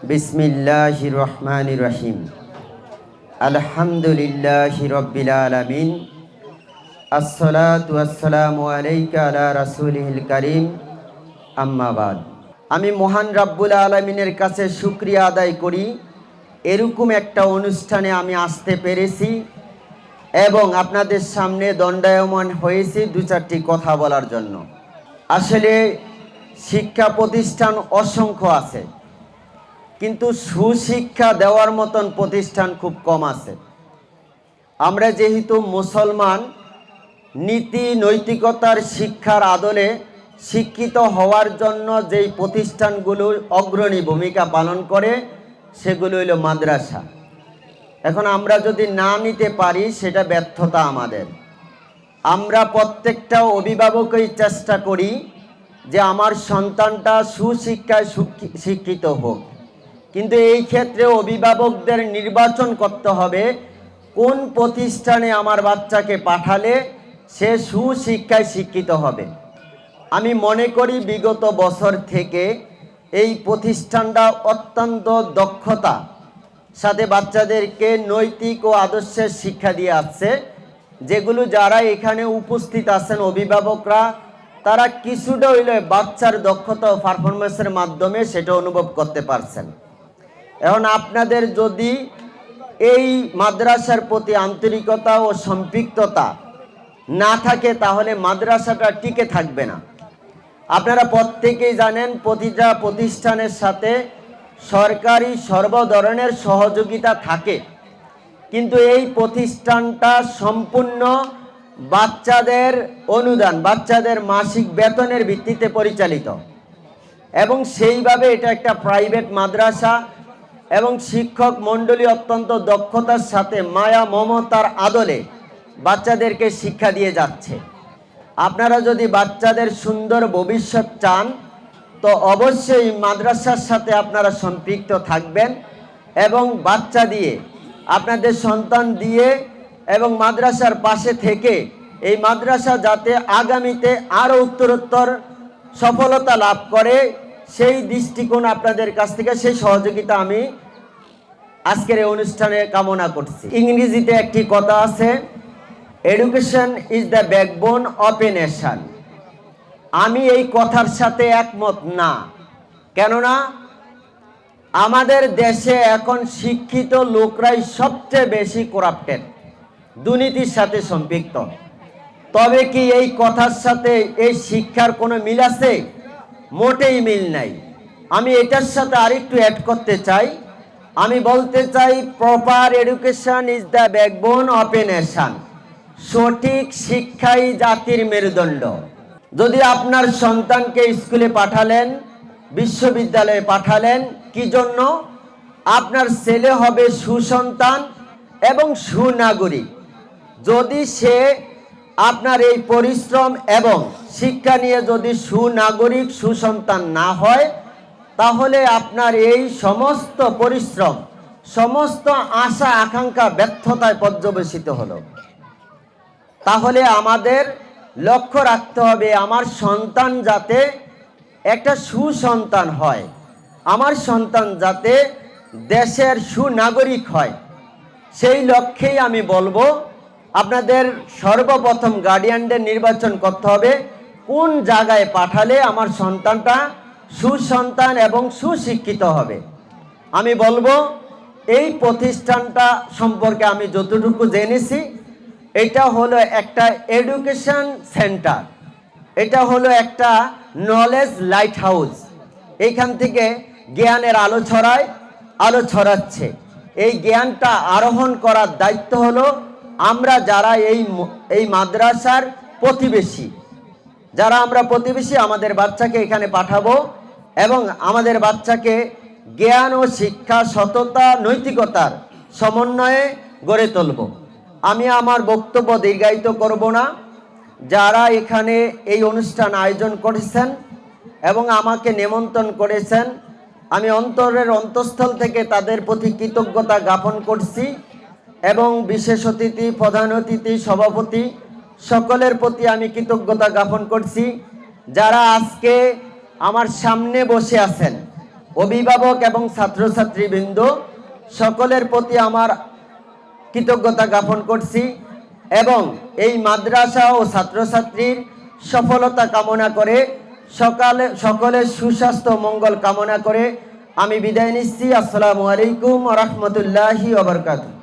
বিসমিল্লাহির রহমানির রহিম। আলহামদুলিল্লাহি রাব্বিল আলামিন। আসসালাতু ওয়াসসালামু আলাইকা আলা রাসূলিল কারীম, আম্মা বাদ। আমি মহান রাব্বুল আলামিনের কাছে শুকরিয়া আদায় করি এরকম একটা অনুষ্ঠানে আমি আসতে পেরেছি এবং আপনাদের সামনে দণ্ডায়মান হয়েছি দু চারটি কথা বলার জন্য। আসলে শিক্ষা প্রতিষ্ঠান অসংখ্য আছে, কিন্তু সুশিক্ষা দেওয়ার মতন প্রতিষ্ঠান খুব কম আছে। আমরা যেহেতু মুসলমান, নীতি নৈতিকতার শিক্ষার আদলে শিক্ষিত হওয়ার জন্য যেই প্রতিষ্ঠানগুলো অগ্রণী ভূমিকা পালন করে সেগুলো হলো মাদ্রাসা। এখন আমরা যদি না নিতে পারি সেটা ব্যর্থতা আমাদের। আমরা প্রত্যেকটা অভিভাবকই চেষ্টা করি যে আমার সন্তানটা সুশিক্ষায় শিক্ষিত হোক, কিন্তু এই ক্ষেত্রে অভিভাবকদের নির্বাচন করতে হবে কোন প্রতিষ্ঠানে আমার বাচ্চাকে পাঠালে সে সুশিক্ষায় শিক্ষিত হবে। আমি মনে করি বিগত বছর থেকে এই প্রতিষ্ঠানটা অত্যন্ত দক্ষতা সাথে বাচ্চাদেরকে নৈতিক ও আদর্শের শিক্ষা দিয়ে আসছে, যেগুলো যারা এখানে উপস্থিত আছেন অভিভাবকরা তারা কিছুটা হইলে বাচ্চার দক্ষতা ও পারফরমেন্সের মাধ্যমে সেটা অনুভব করতে পারছেন। এখন আপনাদের যদি এই মাদ্রাসার প্রতি আন্তরিকতা ও সম্পৃক্ততা না থাকে তাহলে মাদ্রাসাটা টিকে থাকবে না। আপনারা প্রত্যেকেই জানেন প্রতিটা প্রতিষ্ঠানের সাথে সরকারি সর্ব ধরনের সহযোগিতা থাকে, কিন্তু এই প্রতিষ্ঠানটা সম্পূর্ণ বাচ্চাদের অনুদান, বাচ্চাদের মাসিক বেতনের ভিত্তিতে পরিচালিত এবং সেইভাবে এটা একটা প্রাইভেট মাদ্রাসা এবং শিক্ষক মণ্ডলী অত্যন্ত দক্ষতার সাথে মায়া মমতার আদলে বাচ্চাদেরকে শিক্ষা দিয়ে যাচ্ছে। আপনারা যদি বাচ্চাদের সুন্দর ভবিষ্যৎ চান তো অবশ্যই মাদ্রাসার সাথে আপনারা সম্পৃক্ত থাকবেন এবং বাচ্চা দিয়ে আপনাদের সন্তান দিয়ে এবং মাদ্রাসার পাশে থেকে এই মাদ্রাসা যাতে আগামীতে আরও উত্তরোত্তর সফলতা লাভ করে সেই দৃষ্টিকোণ আপনাদের কাছ থেকে সেই সহযোগিতা আমি আজকের এই অনুষ্ঠানে কামনা করছি। ইংরেজিতে একটি কথা আছে, education is the backbone of a nation. আমি এই কথার সাথে একমত না, কেননা আমাদের দেশে এখন শিক্ষিত লোকরাই সবচেয়ে বেশি করাপ্টেড, দুর্নীতির সাথে সম্পৃক্ত। তবে কি এই কথার সাথে এই শিক্ষার কোনো মিল আছে? মোটেই মিল নাই। আমি এটার সাথে আরেকটু অ্যাড করতে চাই। আমি বলতে চাই proper education is the backbone of a nation. সঠিক শিক্ষাই জাতির মেরুদণ্ড। যদি আপনার সন্তানকে স্কুলে পাঠালেন, বিশ্ববিদ্যালয়ে পাঠালেন, কি জন্য? আপনার ছেলে হবে সুসন্তান এবং সুনাগরিক। যদি সে আপনার এই পরিশ্রম এবং শিক্ষা নিয়ে যদি সুনাগরিক সুসন্তান না হয় তাহলে আপনার এই সমস্ত পরিশ্রম, সমস্ত আশা আকাঙ্ক্ষা ব্যর্থতায় পর্যবেসিত হলো। তাহলে আমাদের লক্ষ্য রাখতে হবে আমার সন্তান যাতে একটা সুসন্তান হয়, আমার সন্তান যাতে দেশের সুনাগরিক হয়। সেই লক্ষ্যেই আমি বলবো আপনাদের সর্বপ্রথম গার্ডিয়ানদের নির্বাচন করতে হবে কোন জায়গায় পাঠালে আমার সন্তানটা সুসন্তান এবং সুশিক্ষিত হবে। আমি বলবো এই প্রতিষ্ঠানটা সম্পর্কে আমি যতটুকু জেনেছি এটা হলো একটা এডুকেশন সেন্টার, এটা হলো একটা নলেজ লাইট হাউস। এইখান থেকে জ্ঞানের আলো ছড়াচ্ছে। এই জ্ঞানটা আরোহণ করার দায়িত্ব হলো আমরা যারা এই মাদ্রাসার প্রতিবেশী, যারা আমরা প্রতিবেশী, আমাদের বাচ্চাকে এখানে পাঠাবো এবং আমাদের বাচ্চাকে জ্ঞান ও শিক্ষা, সততা, নৈতিকতার সমন্বয়ে গড়ে তুলব। আমি আমার বক্তব্য দীর্ঘায়িত করব না। যারা এখানে এই অনুষ্ঠান আয়োজন করেছেন এবং আমাকে নিমন্ত্রণ করেছেন, আমি অন্তরের অন্তঃস্থল থেকে তাদের প্রতি কৃতজ্ঞতা জ্ঞাপন করছি এবং বিশেষ অতিথি, প্রধান অতিথি, সভাপতি সকলের প্রতি আমি কৃতজ্ঞতা জ্ঞাপন করছি। যারা আজকে আমার সামনে বসে আছেন অভিভাবক এবং ছাত্রছাত্রীবৃন্দ সকলের প্রতি আমার কৃতজ্ঞতা জ্ঞাপন করছি এবং এই মাদ্রাসা ও ছাত্রছাত্রীর সফলতা কামনা করে সকলের সুস্বাস্থ্য মঙ্গল কামনা করে আমি বিদায় নিচ্ছি। আসসালামু আলাইকুম ওয়া রাহমাতুল্লাহি ওয়া বারাকাতুহু।